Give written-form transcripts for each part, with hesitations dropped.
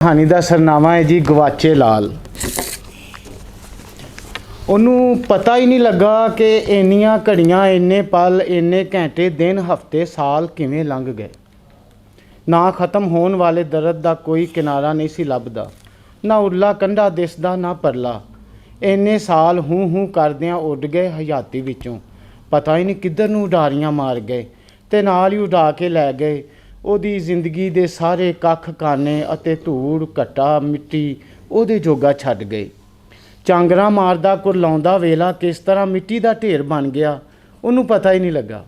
कहानी का सरनामा है जी गवाचे लाल। ਉਹਨੂੰ पता ही नहीं लगा कि ਇੰਨੀਆਂ घड़ियाँ ਇੰਨੇ पल ਇੰਨੇ घंटे दिन हफ्ते साल किवें लंघ गए। ना ख़त्म होने वाले दर्द का कोई किनारा नहीं सी लभदा, ना उरला कंढा दिसदा ना परला। ਇੰਨੇ साल हूँ हूँ करदियां उड़ गए हयाती विचों, पता ही नहीं किधर नूं उडारियां मार गए ते नाल ही उड़ा के लै गए। ਉਹਦੀ ਜ਼ਿੰਦਗੀ ਦੇ ਸਾਰੇ ਕੱਖ ਕਾਨੇ ਅਤੇ ਧੂੜ ਘੱਟਾ ਮਿੱਟੀ ਉਹਦੇ ਜੋਗਾ ਛੱਡ ਗਏ। ਚਾਂਗਰਾ ਮਾਰਦਾ ਕੁਰਲਾਉਂਦਾ ਵੇਲਾ ਕਿਸ ਤਰ੍ਹਾਂ ਮਿੱਟੀ ਦਾ ਢੇਰ ਬਣ ਗਿਆ ਉਹਨੂੰ ਪਤਾ ਹੀ ਨਹੀਂ ਲੱਗਾ।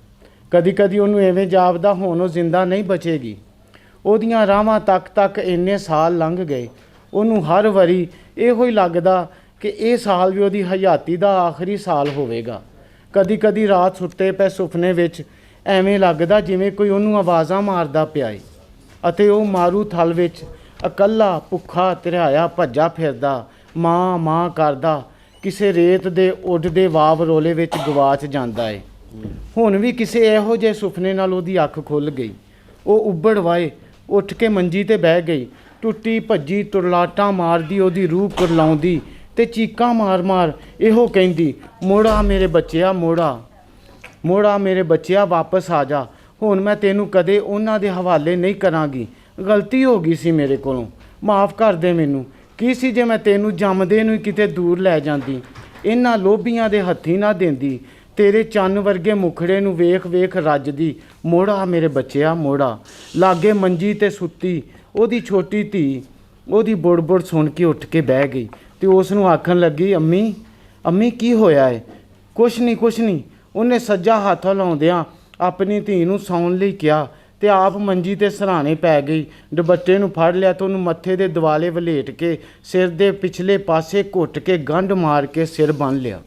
ਕਦੀ ਕਦੀ ਉਹਨੂੰ ਐਵੇਂ ਜਾਪਦਾ ਹੁਣ ਉਹ ਜ਼ਿੰਦਾ ਨਹੀਂ ਬਚੇਗੀ। ਉਹਦੀਆਂ ਰਾਹਾਂ ਤੱਕ ਇੰਨੇ ਸਾਲ ਲੰਘ ਗਏ, ਉਹਨੂੰ ਹਰ ਵਾਰੀ ਇਹੋ ਹੀ ਲੱਗਦਾ ਕਿ ਇਹ ਸਾਲ ਵੀ ਉਹਦੀ ਹਯਾਤੀ ਦਾ ਆਖਰੀ ਸਾਲ ਹੋਵੇਗਾ। ਕਦੀ ਕਦੀ ਰਾਤ ਸੁੱਤੇ ਪਏ ਸੁਪਨੇ ਵਿੱਚ ਐਵੇਂ ਲੱਗਦਾ ਜਿਵੇਂ ਕੋਈ ਉਹਨੂੰ ਆਵਾਜ਼ਾਂ ਮਾਰਦਾ ਪਿਆ ਏ ਅਤੇ ਉਹ ਮਾਰੂ ਥਲ ਵਿੱਚ ਇਕੱਲਾ ਭੁੱਖਾ ਧਰਿਆਇਆ ਭੱਜਾ ਫਿਰਦਾ ਮਾਂ ਮਾਂ ਕਰਦਾ ਕਿਸੇ ਰੇਤ ਦੇ ਉੱਡਦੇ ਵਾਵ ਰੋਲੇ ਵਿੱਚ ਗਵਾਚ ਜਾਂਦਾ ਏ। ਹੁਣ ਵੀ ਕਿਸੇ ਇਹੋ ਜਿਹੇ ਸੁਪਨੇ ਨਾਲ ਉਹਦੀ ਅੱਖ ਖੁੱਲ੍ਹ ਗਈ। ਉਹ ਉੱਬੜ ਵਾਏ ਉੱਠ ਕੇ ਮੰਜੀ 'ਤੇ ਬਹਿ ਗਈ। ਟੁੱਟੀ ਭੱਜੀ ਤੁਰਲਾਟਾਂ ਮਾਰਦੀ ਉਹਦੀ ਰੂਹ ਕੁਰਲਾਉਂਦੀ ਅਤੇ ਚੀਕਾਂ ਮਾਰ ਮਾਰ ਇਹੋ ਕਹਿੰਦੀ, ਮੋੜਾ ਮੇਰੇ ਬੱਚਿਆ ਮੋੜਾ ਮੋੜਾ ਮੇਰੇ ਬੱਚਿਆ ਵਾਪਸ ਆ ਜਾ। ਹੁਣ ਮੈਂ ਤੈਨੂੰ ਕਦੇ ਉਹਨਾਂ ਦੇ ਹਵਾਲੇ ਨਹੀਂ ਕਰਾਂਗੀ। ਗਲਤੀ ਹੋ ਗਈ ਸੀ ਮੇਰੇ ਕੋਲੋਂ, ਮਾफ़ ਕਰ ਦੇ ਮੈਨੂੰ। ਕੀ ਸੀ ਜੇ ਮੈਂ ਤੈਨੂੰ ਜੰਮਦੇ ਨੂੰ ਹੀ ਕਿਤੇ ਦੂਰ ਲੈ ਜਾਂਦੀ, ਇਹਨਾਂ ਲੋਭੀਆਂ ਦੇ ਹੱਥੀਂ ਨਾ ਦਿੰਦੀ, ਤੇਰੇ ਚੰਨ ਵਰਗੇ ਮੁਖੜੇ ਨੂੰ ਵੇਖ ਵੇਖ ਰੱਜਦੀ। ਮੋੜਾ ਮੇਰੇ ਬੱਚਿਆ ਮੋੜਾ। ਲਾਗੇ ਮੰਜੀ 'ਤੇ ਸੁੱਤੀ ਉਹਦੀ ਛੋਟੀ ਧੀ ਉਹਦੀ ਬੁੜ ਸੁਣ ਕੇ ਉੱਠ ਕੇ ਬਹਿ ਗਈ ਅਤੇ ਉਸ ਨੂੰ ਆਖਣ ਲੱਗੀ, ਅੰਮੀ ਅੰਮੀ ਕੀ ਹੋਇਆ ਹੈ? ਕੁਛ ਨਹੀਂ। ਉਹਨੇ ਸੱਜਾ ਹੱਥ ਹਿਲਾਉਂਦਿਆਂ ਆਪਣੀ ਧੀ ਨੂੰ ਸੌਣ ਲਈ ਕਿਹਾ ਅਤੇ ਆਪ ਮੰਜੀ 'ਤੇ ਸਿਰਹਾਣੇ ਪੈ ਗਈ। ਦੁਪੱਟੇ ਨੂੰ ਫੜ ਲਿਆ ਅਤੇ ਉਹਨੂੰ ਮੱਥੇ ਦੇ ਦੁਆਲੇ ਵਲੇਟ ਕੇ ਸਿਰ ਦੇ ਪਿਛਲੇ ਪਾਸੇ ਘੁੱਟ ਕੇ ਗੰਢ ਮਾਰ ਕੇ ਸਿਰ ਬੰਨ੍ਹ ਲਿਆ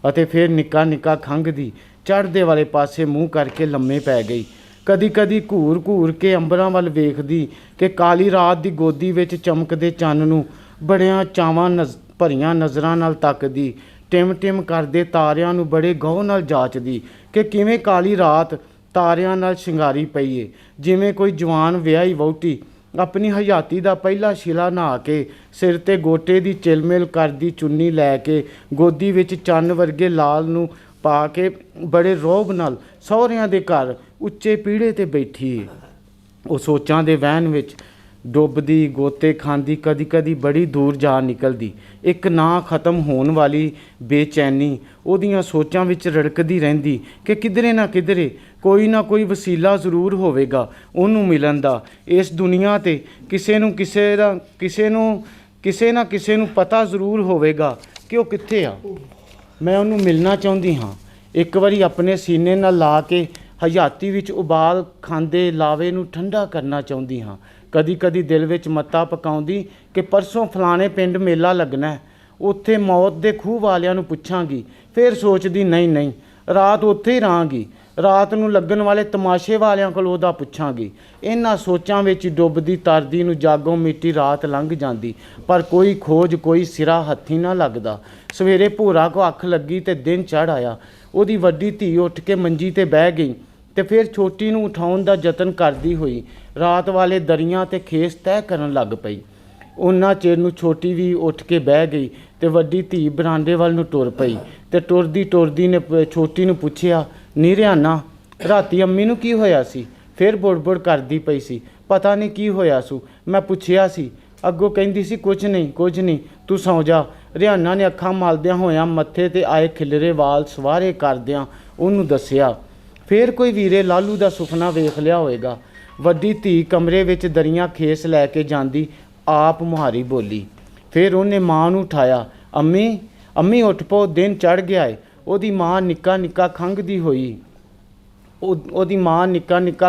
ਅਤੇ ਫਿਰ ਨਿੱਕਾ ਨਿੱਕਾ ਖੰਘਦੀ ਚੜ੍ਹਦੇ ਵਾਲੇ ਪਾਸੇ ਮੂੰਹ ਕਰਕੇ ਲੰਮੇ ਪੈ ਗਈ। ਕਦੀ ਕਦੀ ਘੂਰ ਕੇ ਅੰਬਰਾਂ ਵੱਲ ਵੇਖਦੀ ਕਿ ਕਾਲੀ ਰਾਤ ਦੀ ਗੋਦੀ ਵਿੱਚ ਚਮਕਦੇ ਚੰਨ ਨੂੰ ਬੜਿਆਂ ਚਾਵਾਂ ਭਰੀਆਂ ਨਜ਼ਰਾਂ ਨਾਲ ਤੱਕਦੀ। ਟਿਮ ਕਰਦੇ ਤਾਰਿਆਂ ਨੂੰ ਬੜੇ ਗਹੁ ਨਾਲ ਜਾਚਦੀ ਕਿ ਕਿਵੇਂ ਕਾਲੀ ਰਾਤ ਤਾਰਿਆਂ ਨਾਲ ਸ਼ਿੰਗਾਰੀ ਪਈ ਏ। ਜਿਵੇਂ ਕੋਈ ਜਵਾਨ ਵਿਆਹੀ ਵਹੁਟੀ ਆਪਣੀ ਹਯਾਤੀ ਦਾ ਪਹਿਲਾ ਸ਼ਿਲਾ ਨਹਾ ਕੇ ਸਿਰ 'ਤੇ ਗੋਟੇ ਦੀ ਚਿਲਮਿਲ ਕਰਦੀ ਚੁੰਨੀ ਲੈ ਕੇ ਗੋਦੀ ਵਿੱਚ ਚੰਨ ਵਰਗੇ ਲਾਲ ਨੂੰ ਪਾ ਕੇ ਬੜੇ ਰੋਹਬ ਨਾਲ ਸਹੁਰਿਆਂ ਦੇ ਘਰ ਉੱਚੇ ਪੀੜ੍ਹੇ 'ਤੇ ਬੈਠੀ ਏ। ਉਹ ਸੋਚਾਂ ਦੇ ਵਹਿਣ ਵਿੱਚ ਡੁੱਬਦੀ ਗੋਤੇ ਖਾਂਦੀ ਕਦੀ ਕਦੀ ਬੜੀ ਦੂਰ ਜਾ ਨਿਕਲਦੀ। ਇੱਕ ਨਾ ਖ਼ਤਮ ਹੋਣ ਵਾਲੀ ਬੇਚੈਨੀ ਉਹਦੀਆਂ ਸੋਚਾਂ ਵਿੱਚ ਰੜਕਦੀ ਰਹਿੰਦੀ ਕਿ ਕਿਧਰੇ ਨਾ ਕਿਧਰੇ ਕੋਈ ਨਾ ਕੋਈ ਵਸੀਲਾ ਜ਼ਰੂਰ ਹੋਵੇਗਾ ਉਹਨੂੰ ਮਿਲਣ ਦਾ। ਇਸ ਦੁਨੀਆ 'ਤੇ ਕਿਸੇ ਨਾ ਕਿਸੇ ਨੂੰ ਪਤਾ ਜ਼ਰੂਰ ਹੋਵੇਗਾ ਕਿ ਉਹ ਕਿੱਥੇ ਆ। ਮੈਂ ਉਹਨੂੰ ਮਿਲਣਾ ਚਾਹੁੰਦੀ ਹਾਂ। ਇੱਕ ਵਾਰੀ ਆਪਣੇ ਸੀਨੇ ਨਾਲ ਲਾ ਕੇ ਹਯਾਤੀ ਵਿੱਚ ਉਬਾਲ ਖਾਂਦੇ ਲਾਵੇ ਨੂੰ ਠੰਡਾ ਕਰਨਾ ਚਾਹੁੰਦੀ ਹਾਂ। ਕਦੀ ਕਦੀ ਦਿਲ ਵਿੱਚ ਮੱਤਾ ਪਕਾਉਂਦੀ ਕਿ ਪਰਸੋਂ ਫਲਾਣੇ ਪਿੰਡ ਮੇਲਾ ਲੱਗਣਾ, ਉੱਥੇ ਮੌਤ ਦੇ ਖੂਹ ਵਾਲਿਆਂ ਨੂੰ ਪੁੱਛਾਂਗੀ। ਫਿਰ ਸੋਚਦੀ ਨਹੀਂ ਰਾਤ ਉੱਥੇ ਹੀ ਰਹਾਂਗੀ, ਰਾਤ ਨੂੰ ਲੱਗਣ ਵਾਲੇ ਤਮਾਸ਼ੇ ਵਾਲਿਆਂ ਕੋਲ ਉਹਦਾ ਪੁੱਛਾਂਗੀ। ਇਹਨਾਂ ਸੋਚਾਂ ਵਿੱਚ ਡੁੱਬਦੀ ਤਰਦੀ ਨੂੰ ਜਾਗੋਂ ਮਿੱਟੀ ਰਾਤ ਲੰਘ ਜਾਂਦੀ, ਪਰ ਕੋਈ ਖੋਜ ਕੋਈ ਸਿਰਾ ਹੱਥੀਂ ਨਾ ਲੱਗਦਾ। ਸਵੇਰੇ ਭੋਰਾ ਕੋ ਅੱਖ ਲੱਗੀ ਅਤੇ ਦਿਨ ਚੜ੍ਹ ਆਇਆ। ਉਹਦੀ ਵੱਡੀ ਧੀ ਉੱਠ ਕੇ ਮੰਜੀ 'ਤੇ ਬਹਿ ਗਈ ਅਤੇ ਫਿਰ ਛੋਟੀ ਨੂੰ ਉਠਾਉਣ ਦਾ ਯਤਨ ਕਰਦੀ ਹੋਈ ਰਾਤ ਵਾਲੇ ਦਰੀਆਂ 'ਤੇ ਖੇਸ ਤੈਅ ਕਰਨ ਲੱਗ ਪਈ। ਉਹਨਾਂ ਚਿਰ ਨੂੰ ਛੋਟੀ ਵੀ ਉੱਠ ਕੇ ਬਹਿ ਗਈ ਅਤੇ ਵੱਡੀ ਧੀ ਬਰਾਂਡੇ ਵੱਲ ਨੂੰ ਤੁਰ ਪਈ ਅਤੇ ਟੁਰਦੀ ਨੇ ਛੋਟੀ ਨੂੰ ਪੁੱਛਿਆ, ਨੀ ਰਿਆਨਾ ਰਾਤੀ ਅੰਮੀ ਨੂੰ ਕੀ ਹੋਇਆ ਸੀ? ਫਿਰ ਬੁੜ ਕਰਦੀ ਪਈ ਸੀ, ਪਤਾ ਨਹੀਂ ਕੀ ਹੋਇਆ ਸੂ। ਮੈਂ ਪੁੱਛਿਆ ਸੀ, ਅੱਗੋਂ ਕਹਿੰਦੀ ਸੀ ਕੁਝ ਨਹੀਂ ਤੂੰ ਸੌਂ ਜਾ। ਰਿਆਨਾ ਨੇ ਅੱਖਾਂ ਮਲਦਿਆਂ ਹੋਇਆਂ ਮੱਥੇ 'ਤੇ ਆਏ ਖਿਲਰੇ ਵਾਲ ਸਵਾਰੇ ਕਰਦਿਆਂ ਉਹਨੂੰ ਦੱਸਿਆ। ਫਿਰ ਕੋਈ ਵੀਰੇ ਲਾਲੂ ਦਾ ਸੁਪਨਾ ਵੇਖ ਲਿਆ ਹੋਵੇਗਾ। ਵੱਡੀ ਧੀ ਕਮਰੇ ਵਿੱਚ ਦਰੀਆਂ ਖੇਸ ਲੈ ਕੇ ਜਾਂਦੀ ਆਪ ਮੁਹਾਰੀ ਬੋਲੀ। ਫਿਰ ਉਹਨੇ ਮਾਂ ਨੂੰ ਉਠਾਇਆ, ਅੰਮੀ ਉੱਠ ਪਓ, ਦਿਨ ਚੜ੍ਹ ਗਿਆ ਏ। ਉਹਦੀ ਮਾਂ ਨਿੱਕਾ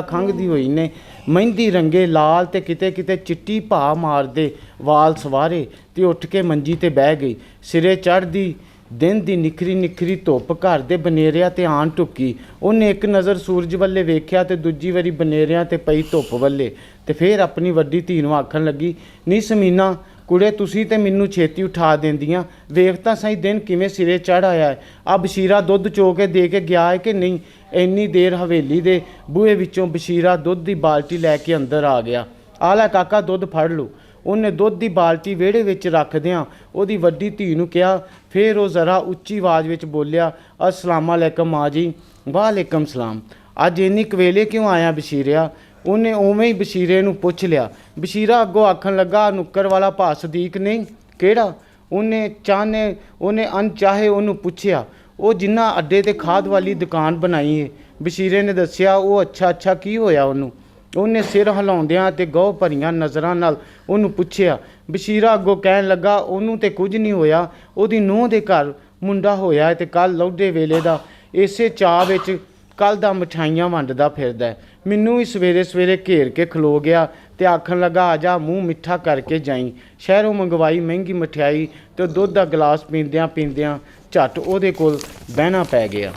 ਖੰਘਦੀ ਹੋਈ ਨੇ ਮਹਿੰਦੀ ਰੰਗੇ ਲਾਲ ਅਤੇ ਕਿਤੇ ਚਿੱਟੀ ਭਾ ਮਾਰਦੇ ਵਾਲ ਸਵਾਰੇ ਅਤੇ ਉੱਠ ਕੇ ਮੰਜੀ 'ਤੇ ਬਹਿ ਗਈ। ਸਿਰੇ ਚੜ੍ਹਦੀ ਦਿਨ ਦੀ ਨਿਖਰੀ ਧੁੱਪ ਘਰ ਦੇ ਬਨੇਰਿਆਂ 'ਤੇ ਆਣ ਢੁੱਕੀ। ਉਹਨੇ ਇੱਕ ਨਜ਼ਰ ਸੂਰਜ ਵੱਲੇ ਵੇਖਿਆ ਅਤੇ ਦੂਜੀ ਵਾਰੀ ਬਨੇਰਿਆਂ 'ਤੇ ਪਈ ਧੁੱਪ ਵੱਲੇ ਅਤੇ ਫਿਰ ਆਪਣੀ ਵੱਡੀ ਧੀ ਨੂੰ ਆਖਣ ਲੱਗੀ, ਨੀ ਸਮੀਨਾ ਕੁੜੇ ਤੁਸੀਂ ਤੇ ਮੈਨੂੰ ਛੇਤੀ ਉਠਾ ਦਿੰਦੀਆਂ, ਵੇਖ ਤਾਂ ਸਹੀ ਦਿਨ ਕਿਵੇਂ ਸਿਰੇ ਚੜ੍ਹ ਆਇਆ ਹੈ। ਆ ਬਸ਼ੀਰਾ ਦੁੱਧ ਚੋ ਕੇ ਦੇ ਕੇ ਗਿਆ ਹੈ ਕਿ ਨਹੀਂ? ਇੰਨੀ ਦੇਰ ਹਵੇਲੀ ਦੇ ਬੂਹੇ ਵਿੱਚੋਂ ਬਸ਼ੀਰਾ ਦੁੱਧ ਦੀ ਬਾਲਟੀ ਲੈ ਕੇ ਅੰਦਰ ਆ ਗਿਆ। ਆ ਲੈ ਕਾਕਾ ਦੁੱਧ ਫੜ ਲਓ। ਉਹਨੇ ਦੁੱਧ ਦੀ ਬਾਲਟੀ ਵਿਹੜੇ ਵਿੱਚ ਰੱਖਦਿਆਂ ਉਹਦੀ ਵੱਡੀ ਧੀ ਨੂੰ ਕਿਹਾ। ਫਿਰ ਉਹ ਜ਼ਰਾ ਉੱਚੀ ਆਵਾਜ਼ ਵਿੱਚ ਬੋਲਿਆ, ਅਸਲਾਮ ਅਲੈਕਮ ਮਾਂ ਜੀ। ਵਾਲੇਕਮ ਸਲਾਮ। ਅੱਜ ਇੰਨੀ ਕਵੇਲੇ ਕਿਉਂ ਆਇਆ ਬਸ਼ੀਰਿਆ? ਉਹਨੇ ਉਵੇਂ ਹੀ ਬਸ਼ੀਰੇ ਨੂੰ ਪੁੱਛ ਲਿਆ। ਬਸ਼ੀਰਾ ਅੱਗੋਂ ਆਖਣ ਲੱਗਾ, ਨੁੱਕਰ ਵਾਲਾ ਭਾ ਸਦੀਕ ਨਹੀਂ? ਕਿਹੜਾ? ਉਹਨੇ ਅਣਚਾਹੇ ਉਹਨੂੰ ਪੁੱਛਿਆ। ਉਹ ਜਿੰਨਾ ਅੱਡੇ ਤੇ ਖਾਦ ਵਾਲੀ ਦੁਕਾਨ ਬਣਾਈ ਏ। ਬਸ਼ੀਰੇ ਨੇ ਦੱਸਿਆ। ਉਹ ਅੱਛਾ ਕੀ ਹੋਇਆ ਉਹਨੂੰ? ਉਹਨੇ ਸਿਰ ਹਿਲਾਉਂਦਿਆਂ ਤੇ ਗਹੁ ਭਰੀਆਂ ਨਜ਼ਰਾਂ ਨਾਲ ਉਹਨੂੰ ਪੁੱਛਿਆ। ਬਸ਼ੀਰਾ ਅੱਗੋਂ ਕਹਿਣ ਲੱਗਾ, ਉਹਨੂੰ ਤੇ ਕੁਝ ਨਹੀਂ ਹੋਇਆ। ਉਹਦੀ ਨੂੰਹ ਦੇ ਘਰ ਮੁੰਡਾ ਹੋਇਆ ਤੇ ਕੱਲ੍ਹ ਲੌਡੇ ਵੇਲੇ ਦਾ ਇਸੇ ਚਾਅ ਵਿੱਚ ਕੱਲ੍ਹ ਦਾ ਮਠਾਈਆਂ ਵੰਡਦਾ ਫਿਰਦਾ। ਮੈਨੂੰ ਵੀ ਸਵੇਰੇ ਸਵੇਰੇ ਘੇਰ ਕੇ ਖਲੋ ਗਿਆ ਤੇ ਆਖਣ ਲੱਗਾ, ਆ ਜਾ ਮੂੰਹ ਮਿੱਠਾ ਕਰਕੇ ਜਾਈਂ। ਸ਼ਹਿਰੋਂ ਮੰਗਵਾਈ ਮਹਿੰਗੀ ਮਠਿਆਈ ਤੇ ਦੁੱਧ ਦਾ ਗਲਾਸ ਪੀਂਦਿਆਂ ਝੱਟ ਉਹਦੇ ਕੋਲ ਬਹਿਣਾ ਪੈ ਗਿਆ।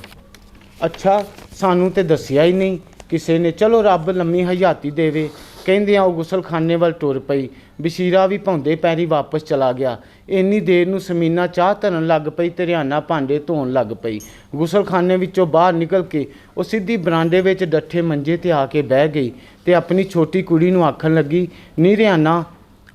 ਅੱਛਾ, ਸਾਨੂੰ ਤੇ ਦੱਸਿਆ ਹੀ ਨਹੀਂ ਕਿਸੇ ਨੇ। ਚਲੋ ਰੱਬ ਲੰਮੀ ਹਯਾਤੀ ਦੇਵੇ। ਕਹਿੰਦਿਆਂ ਉਹ ਗੁਸਲਖਾਨੇ ਵੱਲ ਟੁਰ ਪਈ। ਬਸ਼ੀਰਾ ਵੀ ਭੌਂਦੇ ਪੈਰੀ ਵਾਪਸ ਚਲਾ ਗਿਆ। ਇੰਨੀ ਦੇਰ ਨੂੰ ਸਮੀਨਾ ਚਾਹ ਧਰਨ ਲੱਗ ਪਈ ਤੇ ਰਿਆਨਾ ਭਾਂਡੇ ਧੋਣ ਲੱਗ ਪਈ। ਗੁਸਲਖਾਨੇ ਵਿੱਚੋਂ ਬਾਹਰ ਨਿਕਲ ਕੇ ਉਹ ਸਿੱਧੀ ਬਰਾਂਡੇ ਵਿੱਚ ਡੱਠੇ ਮੰਜੇ ਤੇ ਆ ਕੇ ਬਹਿ ਗਈ ਤੇ ਆਪਣੀ ਛੋਟੀ ਕੁੜੀ ਨੂੰ ਆਖਣ ਲੱਗੀ, ਨੀ ਰਿਆਨਾ,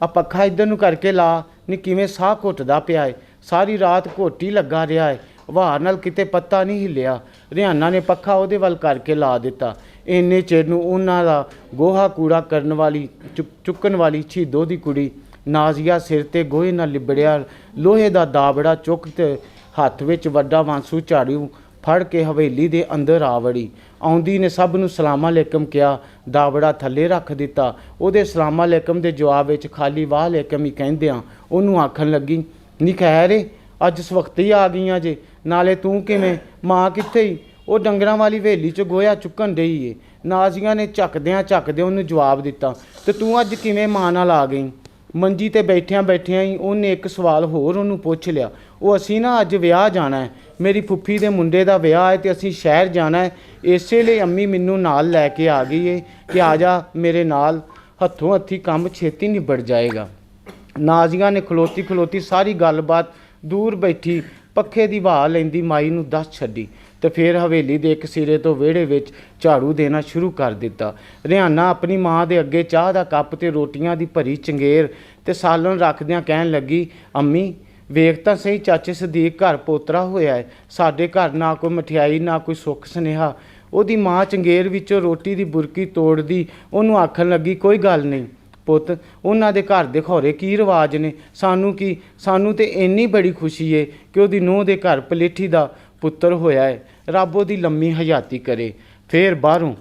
ਆ ਪੱਖਾ ਇੱਧਰ ਨੂੰ ਕਰਕੇ ਲਾ ਨੀ, ਕਿਵੇਂ ਸਾਹ ਘੁੱਟਦਾ ਪਿਆ ਏ। ਸਾਰੀ ਰਾਤ ਘੋਟ ਹੀ ਲੱਗਾ ਰਿਹਾ ਏ, ਵਾਰ ਨਾਲ ਕਿਤੇ ਪੱਤਾ ਨਹੀਂ ਹਿੱਲਿਆ। ਰਿਆਨਾ ਨੇ ਪੱਖਾ ਉਹਦੇ ਵੱਲ ਕਰਕੇ ਲਾ ਦਿੱਤਾ। ਇੰਨੇ ਚਿਰ ਨੂੰ ਉਹਨਾਂ ਦਾ ਗੋਹਾ ਕੂੜਾ ਕਰਨ ਵਾਲੀ ਚੁੱਕਣ ਵਾਲੀ ਛੀਦੋ ਦੀ ਕੁੜੀ ਨਾਜ਼ੀਆ ਸਿਰ ਤੇ ਗੋਹੇ ਨਾਲ ਲਿਬੜਿਆ ਲੋਹੇ ਦਾ ਦਾਬੜਾ ਚੁੱਕ ਤੇ ਹੱਥ ਵਿੱਚ ਵੱਡਾ ਵਾਂਸੂ ਝਾੜੂ ਫੜ ਕੇ ਹਵੇਲੀ ਦੇ ਅੰਦਰ ਆ ਵੜੀ। ਆਉਂਦੀ ਨੇ ਸਭ ਨੂੰ ਸਲਾਮ ਅਲੈਕਮ ਕਿਹਾ, ਦਾਬੜਾ ਥੱਲੇ ਰੱਖ ਦਿੱਤਾ। ਉਹਦੇ ਸਲਾਮ ਅਲੈਕਮ ਦੇ ਜਵਾਬ ਵਿੱਚ ਖਾਲੀ ਵਾਹ ਅਲੈਕਮ ਹੀ ਕਹਿੰਦਿਆਂ ਉਹਨੂੰ ਆਖਣ ਲੱਗੀ, ਨੀ ਖੈਰ ਏ, ਅੱਜ ਸਵਖਤੇ ਹੀ ਆ ਗਈਆਂ ਜੇ। ਨਾਲੇ ਤੂੰ ਕਿਵੇਂ? ਮਾਂ ਕਿੱਥੇ ਈ? ਉਹ ਡੰਗਰਾਂ ਵਾਲੀ ਹਵੇਲੀ 'ਚ ਗੋਹਾ ਚੁੱਕਣ ਡਈ ਏ। ਨਾਜ਼ੀਆਂ ਨੇ ਝੱਕਦਿਆਂ ਉਹਨੂੰ ਜਵਾਬ ਦਿੱਤਾ। ਤੇ ਤੂੰ ਅੱਜ ਕਿਵੇਂ ਮਾਂ ਨਾਲ ਆ ਗਈ? ਮੰਜੀ ਤੇ ਬੈਠਿਆਂ ਹੀ ਉਹਨੇ ਇੱਕ ਸਵਾਲ ਹੋਰ ਉਹਨੂੰ ਪੁੱਛ ਲਿਆ। ਉਹ ਅਸੀਂ ਨਾ ਅੱਜ ਵਿਆਹ ਜਾਣਾ ਹੈ, ਮੇਰੀ ਫੁੱਫੀ ਦੇ ਮੁੰਡੇ ਦਾ ਵਿਆਹ ਹੈ ਤੇ ਅਸੀਂ ਸ਼ਹਿਰ ਜਾਣਾ ਹੈ। ਇਸੇ ਲਈ ਅੰਮੀ ਮੈਨੂੰ ਨਾਲ ਲੈ ਕੇ ਆ ਗਈ ਏ ਕਿ ਆ ਜਾ ਮੇਰੇ ਨਾਲ, ਹੱਥੋਂ ਹੱਥੀ ਕੰਮ ਛੇਤੀ ਨਿਬੜ ਜਾਏਗਾ। ਨਾਜ਼ੀਆਂ ਨੇ ਖਲੋਤੀ ਸਾਰੀ ਗੱਲਬਾਤ ਦੂਰ ਬੈਠੀ ਪੱਖੇ ਦੀ ਹਵਾ ਲੈਂਦੀ ਮਾਈ ਨੂੰ ਦੱਸ ਛੱਡੀ ਤੇ ਫਿਰ ਹਵੇਲੀ ਦੇ ਇੱਕ ਸਿਰੇ ਤੋਂ ਵਿਹੜੇ ਵਿੱਚ ਝਾੜੂ ਦੇਣਾ ਸ਼ੁਰੂ ਕਰ ਦਿੱਤਾ। ਰਿਆਨਾ ਆਪਣੀ ਮਾਂ ਦੇ ਅੱਗੇ ਚਾਹ ਦਾ ਕੱਪ ਤੇ ਰੋਟੀਆਂ ਦੀ ਭਰੀ ਚੰਗੇਰ ਤੇ ਸਾਲਣ ਰੱਖਦਿਆਂ ਕਹਿਣ ਲੱਗੀ, ਅੰਮੀ ਵੇਖ ਤਾਂ ਸਹੀ, ਚਾਚੇ ਸਦੀਕ ਘਰ ਪੋਤਰਾ ਹੋਇਆ ਹੈ। ਸਾਡੇ ਘਰ ਨਾ ਕੋਈ ਮਠਿਆਈ ਨਾ ਕੋਈ ਸੁੱਖ ਸੁਨੇਹਾ। ਉਹਦੀ ਮਾਂ ਚੰਗੇਰ ਵਿੱਚੋਂ ਰੋਟੀ ਦੀ ਬੁਰਕੀ ਤੋੜਦੀ ਉਹਨੂੰ ਆਖਣ ਲੱਗੀ, ਕੋਈ ਗੱਲ ਨਹੀਂ ਪੁੱਤ, ਉਹਨਾਂ ਦੇ ਘਰ ਦੇ ਖੌਰੇ ਕੀ ਰਿਵਾਜ ਨੇ, ਸਾਨੂੰ ਕੀ? ਸਾਨੂੰ ਤੇ ਇੰਨੀ ਬੜੀ ਖੁਸ਼ੀ ਏ ਕਿ ਉਹਦੀ ਨੂੰਹ ਦੇ ਘਰ ਪਲੇਠੀ ਦਾ ਪੁੱਤਰ ਹੋਇਆ ਹੈ। ਰੱਬ ਉਹਦੀ ਲੰਮੀ ਹਯਾਤੀ ਕਰੇ। ਫਿਰ ਬਾਹਰੋਂ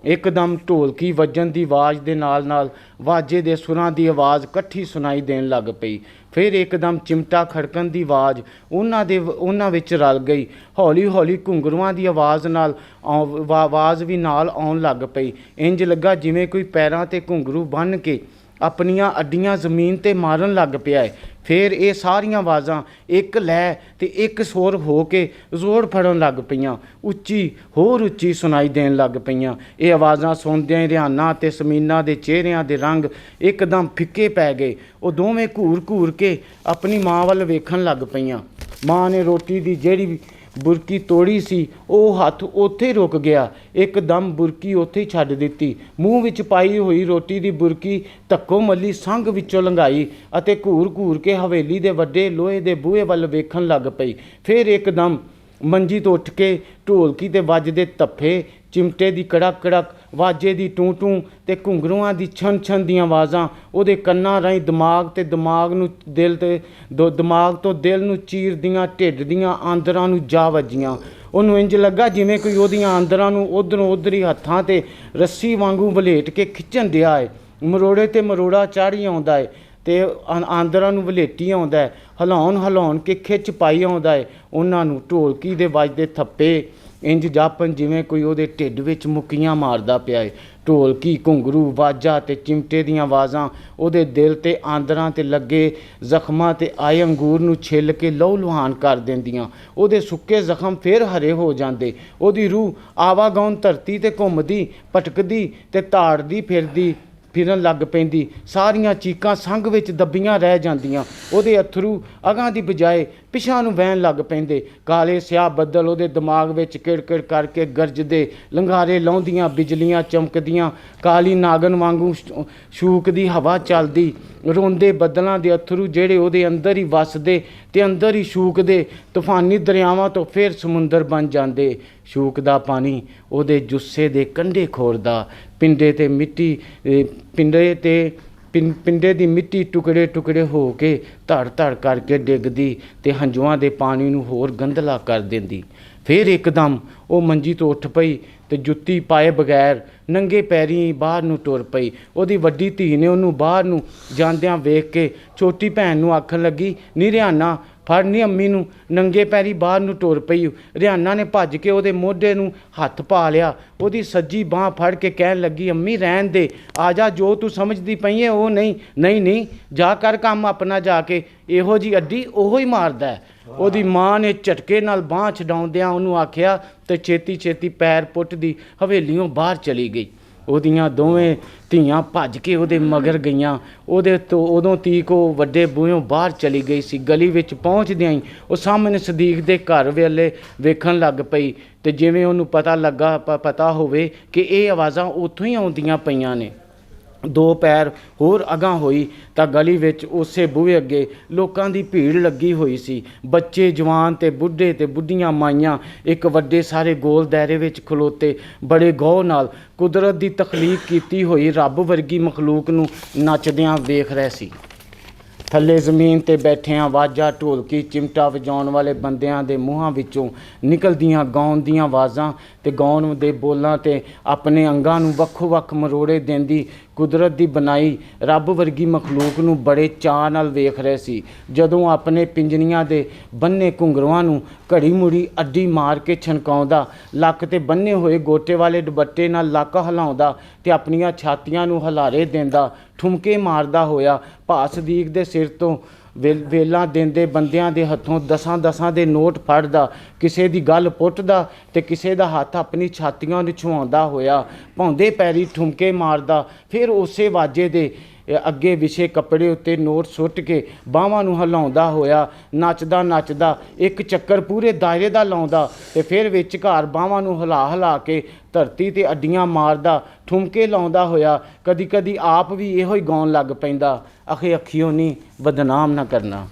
ਇੱਕਦਮ ਢੋਲਕੀ ਵੱਜਣ ਦੀ ਆਵਾਜ਼ ਦੇ ਨਾਲ ਵਾਜੇ ਦੇ ਸੁਰਾਂ ਦੀ ਆਵਾਜ਼ ਇਕੱਠੀ ਸੁਣਾਈ ਦੇਣ ਲੱਗ ਪਈ। ਫਿਰ ਇੱਕਦਮ ਚਿਮਟਾ ਖੜਕਣ ਦੀ ਆਵਾਜ਼ ਉਹਨਾਂ ਵਿੱਚ ਰਲ ਗਈ। ਹੌਲੀ ਘੁੰਗਰੂਆਂ ਦੀ ਆਵਾਜ਼ ਵੀ ਨਾਲ ਆਉਣ ਲੱਗ ਪਈ। ਇੰਜ ਲੱਗਾ ਜਿਵੇਂ ਕੋਈ ਪੈਰਾਂ 'ਤੇ ਘੁੰਗਰੂ ਬੰਨ੍ਹ ਕੇ ਆਪਣੀਆਂ ਅੱਡੀਆਂ ਜ਼ਮੀਨ 'ਤੇ ਮਾਰਨ ਲੱਗ ਪਿਆ ਹੈ। ਫਿਰ ਇਹ ਸਾਰੀਆਂ ਆਵਾਜ਼ਾਂ ਇੱਕ ਲੈ ਤੇ ਇੱਕ ਸੁਰ ਹੋ ਕੇ ਜ਼ੋਰ ਫੜਨ ਲੱਗ ਪਈਆਂ, ਹੋਰ ਉੱਚੀ ਸੁਣਾਈ ਦੇਣ ਲੱਗ ਪਈਆਂ। ਇਹ ਆਵਾਜ਼ਾਂ ਸੁਣਦਿਆਂ ਹੀ ਰਿਆਨਾ ਅਤੇ ਸਮੀਨਾ ਦੇ ਚਿਹਰਿਆਂ ਦੇ ਰੰਗ ਇੱਕਦਮ ਫਿੱਕੇ ਪੈ ਗਏ। ਉਹ ਦੋਵੇਂ ਘੂਰ ਕੇ ਆਪਣੀ ਮਾਂ ਵੱਲ ਵੇਖਣ ਲੱਗ ਪਈਆਂ। ਮਾਂ ਨੇ ਰੋਟੀ ਦੀ ਜਿਹੜੀ ਬੁਰਕੀ ਤੋੜੀ ਸੀ ਉਹ ਹੱਥ ਉੱਥੇ ਰੁਕ ਗਿਆ। ਇੱਕਦਮ ਬੁਰਕੀ ਉੱਥੇ ਹੀ ਛੱਡ ਦਿੱਤੀ। ਮੂੰਹ ਵਿੱਚ ਪਾਈ ਹੋਈ ਰੋਟੀ ਦੀ ਬੁਰਕੀ ਧੱਕੋ ਮੱਲੀ ਸੰਘ ਵਿੱਚੋਂ ਲੰਘਾਈ ਅਤੇ ਘੂਰ ਕੇ ਹਵੇਲੀ ਦੇ ਵੱਡੇ ਲੋਹੇ ਦੇ ਬੂਹੇ ਵੱਲ ਵੇਖਣ ਲੱਗ ਪਈ। ਫਿਰ ਇੱਕਦਮ ਮੰਜੀ ਤੋਂ ਉੱਠ ਕੇ ਢੋਲਕੀ ਤੇ ਵੱਜਦੇ ਧੱਫੇ, ਚਿਮਟੇ ਦੀ ਕੜਕ ਵਾਜੇ ਦੀ ਟੂੰ ਤੇ ਘੁੰਗਰੂਆਂ ਦੀ ਛਣ ਦੀਆਂ ਆਵਾਜ਼ਾਂ ਉਹਦੇ ਕੰਨਾਂ ਰਾਹੀਂ ਦਿਮਾਗ ਤੋਂ ਦਿਲ ਨੂੰ ਚੀਰਦੀਆਂ ਢਿੱਡ ਦੀਆਂ ਆਂਦਰਾਂ ਨੂੰ ਜਾ ਵੱਜੀਆਂ। ਉਹਨੂੰ ਇੰਜ ਲੱਗਾ ਜਿਵੇਂ ਕੋਈ ਉਹਦੀਆਂ ਆਂਦਰਾਂ ਨੂੰ ਉੱਧਰੋਂ ਉੱਧਰ ਹੀ ਹੱਥਾਂ ਤੇ ਰੱਸੀ ਵਾਂਗੂ ਵਲੇਟ ਕੇ ਖਿੱਚਣ ਡਿਆ ਏ। ਮਰੋੜੇ ਤੇ ਮਰੋੜਾ ਚਾੜ੍ਹੀ ਆਉਂਦਾ ਏ ਤੇ ਆਂਦਰਾਂ ਨੂੰ ਵਲੇਟੀ ਆਉਂਦਾ ਹੈ, ਹਿਲਾਉਣ ਕੇ ਖਿੱਚ ਪਾਈ ਆਉਂਦਾ ਹੈ। ਉਹਨਾਂ ਨੂੰ ਢੋਲਕੀ ਦੇ ਵੱਜਦੇ ਥੱਪੇ ਇੰਜ ਜਾਪਣ ਜਿਵੇਂ ਕੋਈ ਉਹਦੇ ਢਿੱਡ ਵਿੱਚ ਮੁੱਕੀਆਂ ਮਾਰਦਾ ਪਿਆ ਏ। ਢੋਲਕੀ, ਘੁੰਗਰੂ, ਵਾਜਾ ਤੇ ਚਿਮਟੇ ਦੀਆਂ ਆਵਾਜ਼ਾਂ ਉਹਦੇ ਦਿਲ ਤੇ ਆਂਦਰਾਂ ਤੇ ਲੱਗੇ ਜ਼ਖਮਾਂ ਤੇ ਆਏ ਅੰਗੂਰ ਨੂੰ ਛਿੱਲ ਕੇ ਲਹੂ ਲੁਹਾਨ ਕਰ ਦਿੰਦੀਆਂ। ਉਹਦੇ ਸੁੱਕੇ ਜ਼ਖਮ ਫਿਰ ਹਰੇ ਹੋ ਜਾਂਦੇ। ਉਹਦੀ ਰੂਹ ਆਵਾਗੌਨ ਧਰਤੀ ਤੇ ਘੁੰਮਦੀ ਭਟਕਦੀ ਤੇ ਧਾੜਦੀ ਫਿਰਦੀ ਫਿਰਨ ਲੱਗ ਪੈਂਦੀ। ਸਾਰੀਆਂ ਚੀਕਾਂ ਸੰਘ ਵਿੱਚ ਦੱਬੀਆਂ ਰਹਿ ਜਾਂਦੀਆਂ। ਉਹਦੇ ਅਥਰੂ ਅਗਾਂ ਦੀ ਬਜਾਏ ਪਿਛਾਂ ਨੂੰ ਵਹਿਣ ਲੱਗ ਪੈਂਦੇ। ਕਾਲੇ ਸਿਆਹ ਬੱਦਲ ਉਹਦੇ ਦਿਮਾਗ ਵਿੱਚ ਕਿੜ-ਕਿੜ ਕਰਕੇ ਗਰਜਦੇ। ਲੰਗਾਰੇ ਲਾਉਂਦੀਆਂ, ਬਿਜਲੀਆਂ ਚਮਕਦੀਆਂ, ਕਾਲੀ ਨਾਗਨ ਵਾਂਗੂ ਸ਼ੂਕਦੀ ਹਵਾ ਚੱਲਦੀ। ਰੋਂਦੇ ਬੱਦਲਾਂ ਦੇ ਅਥਰੂ ਜਿਹੜੇ ਉਹਦੇ ਅੰਦਰ ਹੀ ਵੱਸਦੇ ਤੇ ਅੰਦਰ ਹੀ ਸ਼ੂਕਦੇ। ਤੂਫਾਨੀ ਦਰਿਆਵਾਂ ਤੋਂ ਫਿਰ ਸਮੁੰਦਰ ਬਣ ਜਾਂਦੇ। ਸ਼ੂਕ ਦਾ ਪਾਣੀ ਉਹਦੇ ਜੁੱਸੇ ਦੇ ਕੰਢੇ ਖੋਰਦਾ। ਪਿੰਡੇ ਦੀ ਮਿੱਟੀ ਟੁਕੜੇ ਟੁਕੜੇ ਹੋ ਕੇ ਧੜ ਧੜ ਕਰਕੇ ਡਿੱਗਦੀ ਤੇ ਹੰਝੂਆਂ ਦੇ ਪਾਣੀ ਨੂੰ ਹੋਰ ਗੰਧਲਾ ਕਰ ਦਿੰਦੀ। ਫਿਰ ਇੱਕਦਮ ਉਹ ਮੰਜੀ ਤੋਂ ਉੱਠ ਪਈ ਤੇ ਜੁੱਤੀ ਪਾਏ ਬਗੈਰ ਨੰਗੇ ਪੈਰੀਂ ਬਾਹਰ ਨੂੰ ਤੁਰ ਪਈ। ਉਹਦੀ ਵੱਡੀ ਧੀ ਨੇ ਉਹਨੂੰ ਬਾਹਰ ਨੂੰ ਜਾਂਦਿਆਂ ਵੇਖ ਕੇ ਛੋਟੀ ਭੈਣ ਨੂੰ ਆਖਣ ਲੱਗੀ, ਨੀ ਰਿਆਨਾ ਫੜ ਨੀ ਅੰਮੀ ਨੂੰ। ਨੰਗੇ ਪੈਰੀ ਬਾਹਰ ਨੂੰ ਤੁਰ ਪਈ। ਰਿਆਨਾ ਨੇ ਭੱਜ ਕੇ ਉਹਦੇ ਮੋਢੇ ਨੂੰ ਹੱਥ ਪਾ ਲਿਆ। ਉਹਦੀ ਸੱਜੀ ਬਾਂਹ ਫੜ ਕੇ ਕਹਿਣ ਲੱਗੀ, ਅੰਮੀ ਰਹਿਣ ਦੇ, ਆ ਜਾ, ਜੋ ਤੂੰ ਸਮਝਦੀ ਪਈ ਹੈ ਉਹ ਨਹੀਂ। ਨਹੀਂ ਜਾ ਕਰ ਕੰਮ ਆਪਣਾ ਜਾ ਕੇ, ਇਹੋ ਜੀ ਅੱਡੀ ਉਹੋ ਹੀ ਮਾਰਦਾ। ਉਹਦੀ ਮਾਂ ਨੇ ਝਟਕੇ ਨਾਲ ਬਾਂਹ ਛਡਾਉਂਦਿਆਂ ਉਹਨੂੰ ਆਖਿਆ ਤੇ ਛੇਤੀ ਛੇਤੀ ਪੈਰ ਪੁੱਟਦੀ ਹਵੇਲੀਓਂ ਬਾਹਰ ਚਲੀ ਗਈ। ਉਹਦੀਆਂ ਦੋਵੇਂ ਧੀਆਂ ਭੱਜ ਕੇ ਉਹਦੇ ਮਗਰ ਗਈਆਂ। ਉਹਦੇ ਤੋਂ ਉਦੋਂ ਤੀਕ ਉਹ ਵੱਡੇ ਬੂਹਿਓਂ ਬਾਹਰ ਚਲੀ ਗਈ ਸੀ। ਗਲੀ ਵਿੱਚ ਪਹੁੰਚਦਿਆਂ ਹੀ ਉਹ ਸਾਹਮਣੇ ਸਦੀਕ ਦੇ ਘਰ ਵੇਲੇ ਵੇਖਣ ਲੱਗ ਪਈ ਤੇ ਜਿਵੇਂ ਉਹਨੂੰ ਪਤਾ ਹੋਵੇ ਕਿ ਇਹ ਆਵਾਜ਼ਾਂ ਉੱਥੋਂ ਹੀ ਆਉਂਦੀਆਂ ਪਈਆਂ ਨੇ। ਦੋ ਪੈਰ ਹੋਰ ਅਗਾਂਹ ਹੋਈ ਤਾਂ ਗਲੀ ਵਿੱਚ ਉਸੇ ਬੂਹੇ ਅੱਗੇ ਲੋਕਾਂ ਦੀ ਭੀੜ ਲੱਗੀ ਹੋਈ ਸੀ। ਬੱਚੇ, ਜਵਾਨ ਤੇ ਬੁੱਢੇ ਤੇ ਬੁੱਢੀਆਂ ਮਾਈਆਂ ਇੱਕ ਵੱਡੇ ਸਾਰੇ ਗੋਲ ਦਾਇਰੇ ਵਿੱਚ ਖਲੋਤੇ ਬੜੇ ਗੌਰ ਨਾਲ ਕੁਦਰਤ ਦੀ ਤਖਲੀਕ ਕੀਤੀ ਹੋਈ ਰੱਬ ਵਰਗੀ ਮਖਲੂਕ ਨੂੰ ਨੱਚਦਿਆਂ ਵੇਖ ਰਹੇ ਸੀ। ਥੱਲੇ ਜ਼ਮੀਨ 'ਤੇ ਬੈਠਿਆਂ ਵਾਜਾ, ਢੋਲਕੀ, ਚਿਮਟਾ ਵਜਾਉਣ ਵਾਲੇ ਬੰਦਿਆਂ ਦੇ ਮੂੰਹਾਂ ਵਿੱਚੋਂ ਨਿਕਲਦੀਆਂ ਗਾਉਣ ਦੀਆਂ ਆਵਾਜ਼ਾਂ ਤੇ ਗਾਉਣ ਦੇ ਬੋਲਾਂ ਤੇ ਆਪਣੇ ਅੰਗਾਂ ਨੂੰ ਵੱਖੋ ਵੱਖ ਮਰੋੜੇ ਦਿੰਦੀ ਕੁਦਰਤ ਦੀ ਬਣਾਈ ਰੱਬ ਵਰਗੀ ਮਖਲੂਕ ਨੂੰ ਬੜੇ ਚਾਅ ਨਾਲ ਵੇਖ ਰਹੇ ਸੀ। ਜਦੋਂ ਆਪਣੇ ਪਿੰਜਣੀਆਂ ਦੇ ਬੰਨੇ ਘੁੰਗਰੂਆਂ ਨੂੰ ਘੜੀ ਮੁੜੀ ਅੱਡੀ ਮਾਰ ਕੇ ਛਣਕਾਉਂਦਾ, ਲੱਕ 'ਤੇ ਬੰਨੇ ਹੋਏ ਗੋਟੇ ਵਾਲੇ ਦੁਪੱਟੇ ਨਾਲ ਲੱਕ ਹਿਲਾਉਂਦਾ ਤੇ ਆਪਣੀਆਂ ਛਾਤੀਆਂ ਨੂੰ ਹਲਾਰੇ ਦਿੰਦਾ, ਠੁਮਕੇ ਮਾਰਦਾ ਹੋਇਆ ਭਾ ਸਦੀਕ ਦੇ ਸਿਰ ਤੋਂ ਵੇਲਾਂ ਦਿੰਦੇ ਬੰਦਿਆਂ ਦੇ ਹੱਥੋਂ ਦਸਾਂ ਦੇ ਨੋਟ ਫੜਦਾ, ਕਿਸੇ ਦੀ ਗੱਲ ਪੁੱਟਦਾ ਤੇ ਕਿਸੇ ਦਾ ਹੱਥ ਆਪਣੀ ਛਾਤੀਆਂ ਨੂੰ ਛੁਹਾਉਂਦਾ ਹੋਇਆ ਭੌਂਦੇ ਪੈਰੀ ਠੁਮਕੇ ਮਾਰਦਾ। ਫਿਰ ਉਸੇ ਵਾਜੇ ਦੇ ਅੱਗੇ ਵਿਛੇ ਕੱਪੜੇ ਉੱਤੇ ਨੋਟ ਸੁੱਟ ਕੇ ਬਾਹਾਂ ਨੂੰ ਹਿਲਾਉਂਦਾ ਹੋਇਆ ਨੱਚਦਾ ਇੱਕ ਚੱਕਰ ਪੂਰੇ ਦਾਇਰੇ ਦਾ ਲਾਉਂਦਾ ਤੇ ਫਿਰ ਵਿਚਕਾਰ ਬਾਹਾਂ ਨੂੰ ਹਿਲਾ ਕੇ ਧਰਤੀ 'ਤੇ ਅੱਡੀਆਂ ਮਾਰਦਾ, ਠੁਮਕੇ ਲਾਉਂਦਾ ਹੋਇਆ ਕਦੀ ਕਦੀ ਆਪ ਵੀ ਇਹੋ ਹੀ ਗਾਉਣ ਲੱਗ ਪੈਂਦਾ, ਅਖੇ ਅੱਖੀਓਂ ਨਹੀਂ ਬਦਨਾਮ ਨਾ ਕਰਨਾ।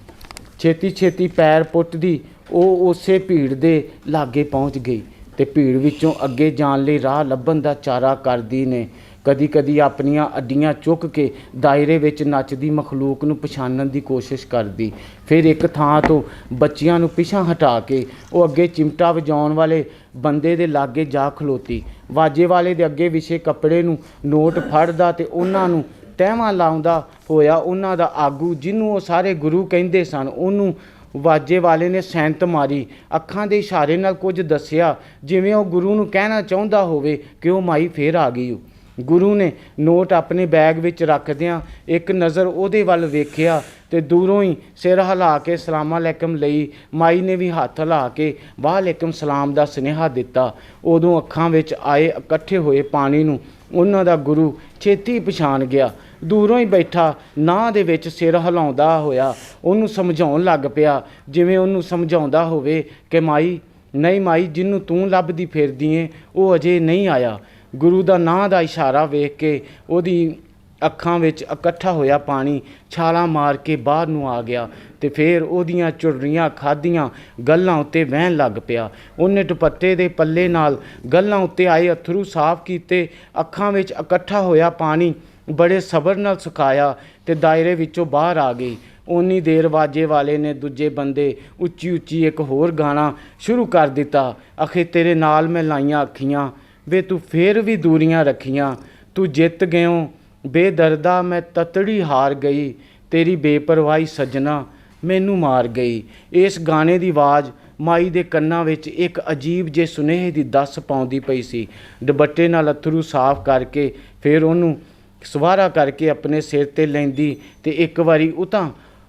ਛੇਤੀ ਪੈਰ ਪੁੱਟਦੀ ਉਹ ਉਸੇ ਭੀੜ ਦੇ ਲਾਗੇ ਪਹੁੰਚ ਗਈ ਤੇ ਭੀੜ ਵਿੱਚੋਂ ਅੱਗੇ ਜਾਣ ਲਈ ਰਾਹ ਲੱਭਣ ਦਾ ਚਾਰਾ ਕਰਦੀ ਨੇ। ਕਦੀ ਆਪਣੀਆਂ ਅੱਡੀਆਂ ਚੁੱਕ ਕੇ ਦਾਇਰੇ ਵਿੱਚ ਨੱਚਦੀ ਮਖਲੂਕ ਨੂੰ ਪਛਾਣਨ ਦੀ ਕੋਸ਼ਿਸ਼ ਕਰਦੀ। ਫਿਰ ਇੱਕ ਥਾਂ ਤੋਂ ਬੱਚਿਆਂ ਨੂੰ ਪਿਛਾਂ ਹਟਾ ਕੇ ਉਹ ਅੱਗੇ ਚਿਮਟਾ ਵਜਾਉਣ ਵਾਲੇ ਬੰਦੇ ਦੇ ਲਾਗੇ ਜਾ ਖਲੋਤੀ। ਵਾਜੇ ਵਾਲੇ ਦੇ ਅੱਗੇ ਵਿਛੇ ਕੱਪੜੇ ਨੂੰ ਨੋਟ ਫੜਦਾ ਤੇ ਉਹਨਾਂ ਨੂੰ ਤਹਿਵਾਂ ਲਾਉਂਦਾ ਹੋਇਆ ਉਹਨਾਂ ਦਾ ਆਗੂ, ਜਿਹਨੂੰ ਉਹ ਸਾਰੇ ਗੁਰੂ ਕਹਿੰਦੇ ਸਨ, ਉਹਨੂੰ ਵਾਜੇ ਵਾਲੇ ਨੇ ਸੈਂਤ ਮਾਰੀ। ਅੱਖਾਂ ਦੇ ਇਸ਼ਾਰੇ ਨਾਲ ਕੁਝ ਦੱਸਿਆ, ਜਿਵੇਂ ਉਹ ਗੁਰੂ ਨੂੰ ਕਹਿਣਾ ਚਾਹੁੰਦਾ ਹੋਵੇ ਕਿ ਉਹ ਮਾਈ ਫੇਰ ਆ ਗਈ। ਗੁਰੂ ਨੇ ਨੋਟ ਆਪਣੇ ਬੈਗ ਵਿੱਚ ਰੱਖਦਿਆਂ ਇੱਕ ਨਜ਼ਰ ਉਹਦੇ ਵੱਲ ਵੇਖਿਆ ਤੇ ਦੂਰੋਂ ਹੀ ਸਿਰ ਹਿਲਾ ਕੇ ਸਲਾਮ ਅਲੈਕਮ ਲਈ। ਮਾਈ ਨੇ ਵੀ ਹੱਥ ਹਿਲਾ ਕੇ ਵਾਲੇਕਮ ਸਲਾਮ ਦਾ ਸੁਨੇਹਾ ਦਿੱਤਾ। ਉਦੋਂ ਅੱਖਾਂ ਵਿੱਚ ਆਏ ਇਕੱਠੇ ਹੋਏ ਪਾਣੀ ਨੂੰ ਉਹਨਾਂ ਦਾ ਗੁਰੂ ਛੇਤੀ ਪਛਾਣ ਗਿਆ। ਦੂਰੋਂ ਹੀ ਬੈਠਾ ਨਾਹ ਦੇ ਵਿੱਚ ਸਿਰ ਹਿਲਾਉਂਦਾ ਹੋਇਆ ਉਹਨੂੰ ਸਮਝਾਉਣ ਲੱਗ ਪਿਆ, ਜਿਵੇਂ ਉਹਨੂੰ ਸਮਝਾਉਂਦਾ ਹੋਵੇ ਕਿ ਮਾਈ, ਨਹੀਂ ਮਾਈ, ਜਿਹਨੂੰ ਤੂੰ ਲੱਭਦੀ ਫਿਰਦੀ ਏ ਉਹ ਅਜੇ ਨਹੀਂ ਆਇਆ। ਗੁਰੂ ਦਾ ਨਾਂ ਦਾ ਇਸ਼ਾਰਾ ਵੇਖ ਕੇ ਉਹਦੀ ਅੱਖਾਂ ਵਿੱਚ ਇਕੱਠਾ ਹੋਇਆ ਪਾਣੀ ਛਾਲਾਂ ਮਾਰ ਕੇ ਬਾਹਰ ਨੂੰ ਆ ਗਿਆ ਤੇ ਫਿਰ ਉਹਦੀਆਂ ਚੁੜਰੀਆਂ ਖਾਧੀਆਂ ਗੱਲਾਂ ਉੱਤੇ ਵਹਿਣ ਲੱਗ ਪਿਆ। ਉਹਨੇ ਦੁਪੱਟੇ ਦੇ ਪੱਲੇ ਨਾਲ ਗੱਲਾਂ ਉੱਤੇ ਆਏ ਅਥਰੂ ਸਾਫ਼ ਕੀਤੇ। ਅੱਖਾਂ ਵਿੱਚ ਇਕੱਠਾ ਹੋਇਆ ਪਾਣੀ ਬੜੇ ਸਬਰ ਨਾਲ ਸੁਕਾਇਆ ਤੇ ਦਾਇਰੇ ਵਿੱਚੋਂ ਬਾਹਰ ਆ ਗਈ। ਓਨੀ ਦੇਰ ਵਾਜੇ ਵਾਲੇ ਨੇ ਦੂਜੇ ਬੰਦੇ ਉੱਚੀ ਇੱਕ ਹੋਰ ਗਾਣਾ ਸ਼ੁਰੂ ਕਰ ਦਿੱਤਾ, ਅਖੇ ਤੇਰੇ ਨਾਲ ਮੈਂ ਲਾਈਆਂ ਅੱਖੀਆਂ, ਵੇ ਤੂੰ ਫੇਰ ਵੀ ਦੂਰੀਆਂ ਰੱਖੀਆਂ, ਤੂੰ ਜਿੱਤ ਗਿਓ ਬੇਦਰਦਾ ਮੈਂ ਤਤੜੀ ਹਾਰ ਗਈ, ਤੇਰੀ ਬੇਪਰਵਾਹੀ ਸੱਜਣਾ ਮੈਨੂੰ ਮਾਰ ਗਈ। ਇਸ ਗਾਣੇ ਦੀ ਆਵਾਜ਼ ਮਾਈ ਦੇ ਕੰਨਾਂ ਵਿੱਚ ਇੱਕ ਅਜੀਬ ਜਿਹੇ ਸੁਨੇਹੇ ਦੀ ਦੱਸ ਪਾਉਂਦੀ ਪਈ ਸੀ। ਦੁਪੱਟੇ ਨਾਲ ਅਥਰੂ ਸਾਫ਼ ਕਰਕੇ ਫਿਰ ਉਹਨੂੰ ਸਵਾਰਾ ਕਰਕੇ ਆਪਣੇ ਸਿਰ 'ਤੇ ਲੈਂਦੀ ਤੇ ਇੱਕ ਵਾਰੀ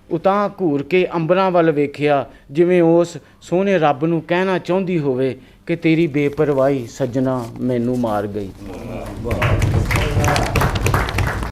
ਉਤਾਂ ਘੂਰ ਕੇ ਅੰਬਰਾਂ ਵੱਲ ਵੇਖਿਆ, ਜਿਵੇਂ ਉਸ ਸੋਹਣੇ ਰੱਬ ਨੂੰ ਕਹਿਣਾ ਚਾਹੁੰਦੀ ਹੋਵੇ ਕਿ ਤੇਰੀ ਬੇਪਰਵਾਹੀ ਸੱਜਣਾ ਮੈਨੂੰ ਮਾਰ ਗਈ।